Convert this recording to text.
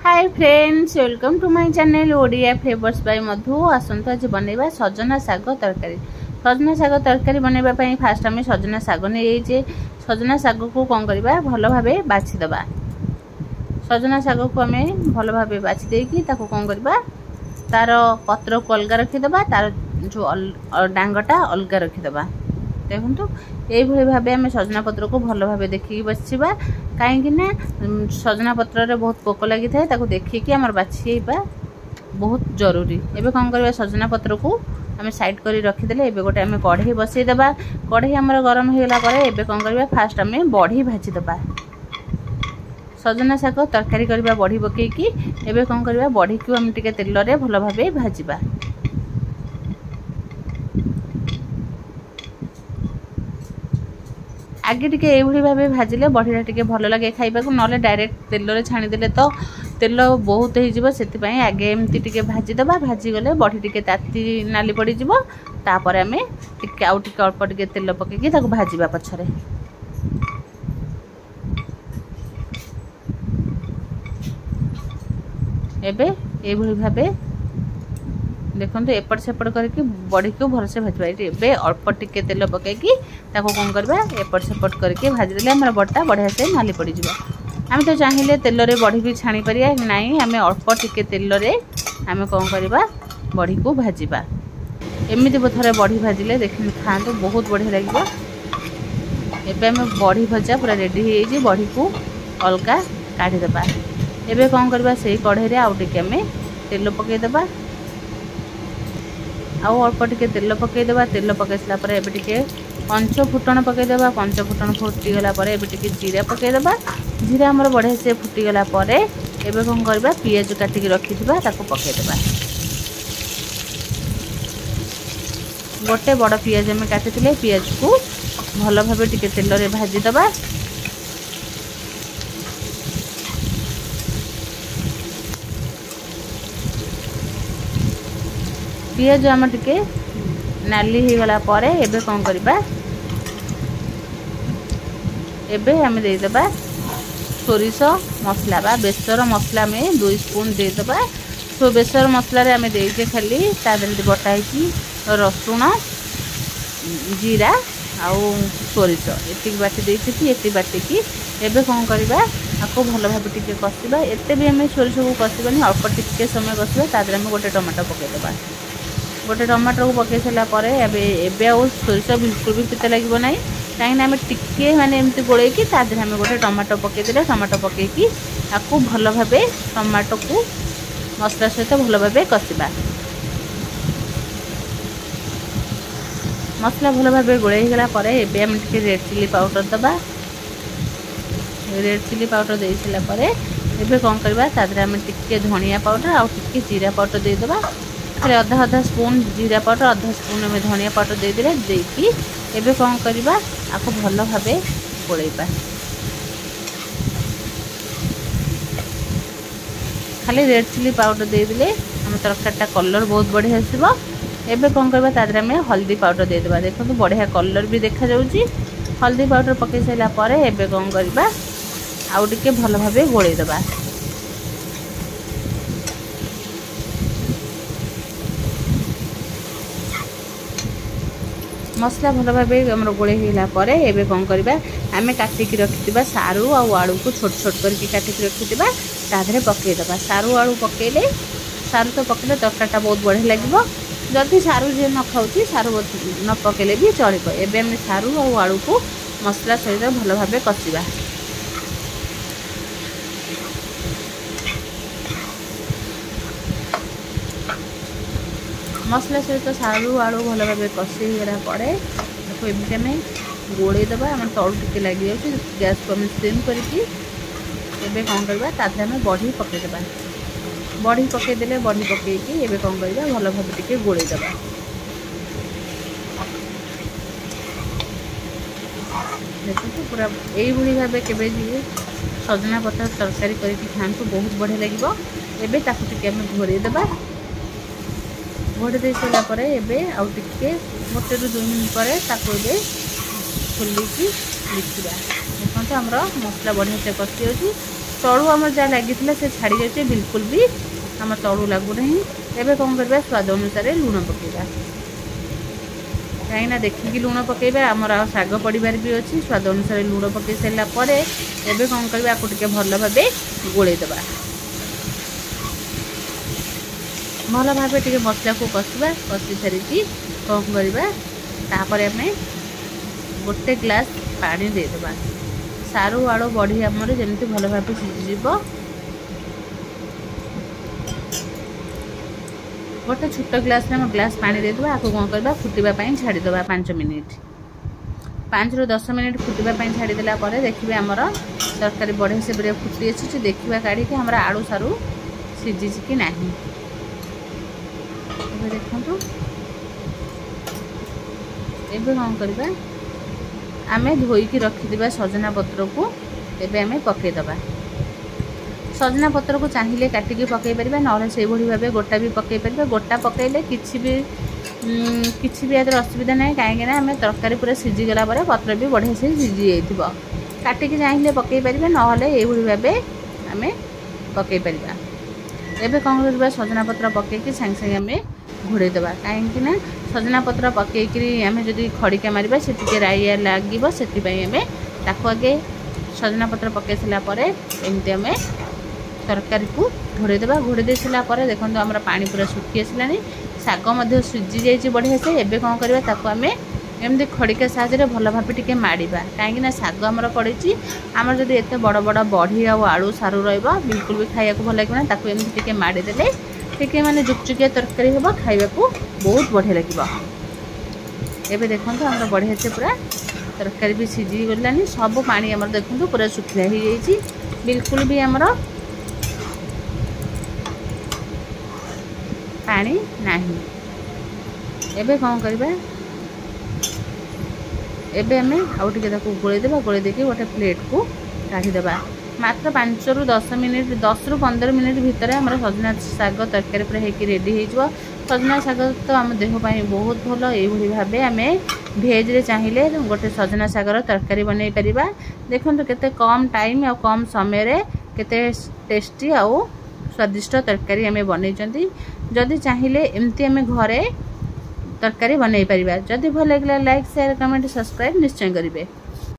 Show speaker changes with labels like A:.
A: Hi friends, welcome to my channel Odia flavours by Madhu. आसंतु आज बनैबा सजना साग तरकारी। सजना साग तरकारी बनैबा पई फास्ट आमे सजना साग नै सजना साग को कोन करबा भलो भाबे बाछि दबा। सजना साग को आमे भलो भाबे बाछि देकी ताको कोन करबा तार पत्र को अलगा रखि दबा, तार जो डांगटा अलगा रखि दबा। देखंतु एई भली भाबे आमे सजना पत्र को भलो भाबे देखि बछिबा, काहे कि ना सजना पत्र रे बहुत पोक लागि थाए, ताको देखि कि हमर बाछिबा बहुत जरूरी। एबे कोन करबा सजना पत्र को आमे साइड करी रखि देले। एबे गोटे आमे कढ़ई बसई दबा। कढ़ई हमर गरम हे गेला परे एबे कोन करबा फास्ट आमे बढी भाजी दबा। सजना साग तरकारी करबा बढी पके कि एबे कोन करबा बढी को हम टिके तेल रे भलो भाबे भाजीबा। आगे टिके एभली भाबे भाजिले बढीरा टिके भलो लागे खाइबा को, नले डायरेक्ट तेल रे छाणी देले तो तेल बहुत हे जिवो। सेति पई आगे एमती टिके भाजी दबा। भाजी गले बढी टिके ताती नाली पड़ी जिवो। तापर हमें टिके आउ टिके अल्प टिके तेल पके कि ताको भाजीबा पछरे। एबे एभली भाबे देखंतु एपट सेपट करके बॉडी को भल से भाजबा। एबे अल्प टिके तेल पके कि ताको कोन करबा एपट सेपट करके भाजी देले हमर बडटा बढ़िया से नाली पड़ी जिवो। हम तो चाहिले तेल रे बॉडी भी छाणी परिया नाही, हमें अल्प टिके तेल रे हमें कोन करबा बॉडी को भाजीबा। एमिति थरे बॉडी भाजिले देखि खांतो बहुत बढ़िया लागिबो। एबे हम बॉडी भजा पूरा रेडी हे जे बॉडी को अलका काढी दबा। एबे कोन करबा सेही कढ़ई रे आउ टिके हमें तेल पके दबा। आउ अल्प टिके तेल पके दबा। तेल पकेसला परे एबे टिके पंच फुटण पके दबा। पंच फुटण फुटी गला परे एबे टिके जीरा पके दबा। जीरा हमर बढ़िया से फुटी गला परे एबे कोन करबा पियाज काटी के रखि दिबा ताको पके दबा। गोटे बड़ पियाज हम काटी थिले, पियाज को भलो भाबे टिके तेल रे भाजी दबा। पियाज आम टिके नाली हो गला परे एबे कोन करबा एबे हम दे दबा सोरिष मसला बा बेसर मसला में 2 स्पून दे दबा। तो बेसर मसला रे हम दे के खाली ता दे बटा है रसुण जीरा आउ सोरिष एति बाटी दे छी। एति बाटी की एबे कोन करबा आको भलो भाबे टिके कसिबा। एते भी हम सोरिष को कसिबानी, अल्प टिके समय कसिबा। ता दे हम गोटे टमाटर पके दबा। गोटे टमाटर को पके सारा परे एबे आउ सोरिष बिल्कुल भी पिता लगे ना, कहीं आम टिके माने एमती गोले कि तादेह आम गोटे टमाटर पके देले। टमाटर पके कि आपको भलो भाबे टमाटर को मसला सहित भलो भाबे कसिबा। मसला भलो भाबे गोले गला परे एबे हम टिके रेड चिली पाउडर दबा। रेड चिली पाउडर दे सारा परे एबे कोन करबा तादेह हम टिके धनिया पाउडर आउ टिके जीरा पाउडर दे दबा। खाली आधा आधा स्पून जीरा पाउडर आधा स्पून में धनिया पाउडर दे देले देकी एबे कोन करबा आको भलो भाबे गोलेबा। खाली रेड चिली पाउडर दे देले हम तरकारीटा कलर बहुत बढ़िया आसीबो। एबे कोन करबा तादरे में हल्दी पाउडर दे देबा। देखो बढ़िया कलर भी देखा जाउची। हल्दी पाउडर पके सैला परे एबे कोन करबा आउ टिके भलो भाबे गोले दबा। मसला भलो भाबे हमर गोले हिला परे एबे कोन करबा हमें काटी के रखिबा सारू आ आलू को छोट छोट करके काटी के रखिबा। ताधरे पके दबा। सारू आलू पकेले सारू तो पकेले तरकारीटा बहुत बढ़िया लागिबो। जदि सारू जे न खाउची सारू न पकेले भी चलिबो। एबे हम सारू आ आलू को मसला सहित भलो भाबे कसिबा। मसला सहित सारू आलू भलो भाबे कसी गला पड़े देखो एमती में गोले दबा। हम तलू टिके लगी जाऊँ गैस को हम सिम करके एबे कोन करबा ताथे हम बढी पके दबा। बढी पके देले बढी पके की एबे कोन करबा भलो भाबे टिके गोले दबा। देखो पूरा एई भली भाबे केबे जी सजना पत्र तरकारी करके खांतु बहुत बढ़िया लागिबो। एबे ताकु टिके हम घोरे दबा। घोड़े दे सारा परे एबे आउ टिके गोटे रु 2 मिनट परे ताको एबे खोली की लिखिबा। देखो हमरो मसला बढ़िया से कसी होची। तलू आम जहाँ लगी से छाड़ी जाए बिल्कुल भी आम तलू लगुना। एबे कौन करवा स्वाद अनुसार लुण पकेबा कहीं देखिकी लुण पकेबा आमर आ शाग पड़बार भी अच्छी स्वाद अनुसार लुण पकई सारापर एबे कौन करवा आपको टिके भल भाव गोलेदबा भल भाव टे मसला को कषा कषि सारी कौन करवा तापर आम गोटे ग्लास पानी देदेबा सारू आलू बढ़ी आमर जमी भल भाव सीझीज गोटे छोट ग्लास ग्लास पानी देदेबा आपको कौन करवा फुटापी छाड़ीदे 5 मिनिट 5 ରୁ 10 मिनिट फुटापी छाड़ीदेला देखिए आमर तरकारी बढ़िया से बढ़िया फुटी आसी देखा काढ़ी आमर आलू सारू सीझी कि ना देखु एबे कौन करवा आम धोईकी रखिदा सजना पत्र को एबे आम पकईदबा सजना पत्र को चाहिए काटिकी पकई पार ना से भाव गोटा भी पकई पार गोटा पकईले किसी भी असुविधा ना कहीं आम तरकारी पूरा सीझीगला पत्र भी बढ़िया से सीझी जाइए काटिकी चाहिए पकई पार ना भाव आम पकई पार एबे कौन करवा सजना पत्र पकईकी सांगे सांगे आम घोड़ेदबा कहीं सजना पत्र पकईकरी आम जदि खड़िका मारिबा से टिके राइया लगे से आगे सजना पत्र पकई सारापर एमती आम तरकारी को घोड़ेदबा घोड़े दे सारापर देखो आम पानी पूरा सुखी आसलानी शाग सीझी जाइए बढ़िया से एबे कौन करवा ताको आम एमती खड़िका साहाय्य भल भाव टिके माड़िबा कहीं शाग आमर पड़ी आमर जब एत बड़ बड़ बढ़ी आलू सारू रहा बिल्कुल भी खाया भल लगे ताको एमती टिके माड़ीदेले टिके माने जुकजुकिया तरकारी हम खाइबा को बहुत बढ़िया लगे। एबे देखो आमर बढ़िया से पूरा तरकारी भी सीझी गलानी सब पानी आमर देखो पूरा सुखिया हो जाइए बिल्कुल भी आमर पानी नहीं। एबे कौन करवा एबे आम आउ टिके गोलेदेबा गोले देके गोटे प्लेट को काढ़ीदेबा मात्र 5 ରୁ 10 मिनिट 10 ରୁ 15 मिनिट भितर आम सजना शाग तरकारी पूरा होकर रेडी हो सजना शाग तो आम देह बहुत भल ये भाव आम भेज रे चाहिए गोटे सजना शागर तरकारी बनई पारिबा देखो केते कम टाइम आ कम समय रे केते टेस्टी आ स्वादिष्ट तरकारी आम बनई जदि चाहिए एमती आम घरे तरकारी बनई पारिबा जदि भल लगे लाइक शेयर कमेंट सब्सक्राइब निश्चय करेंगे।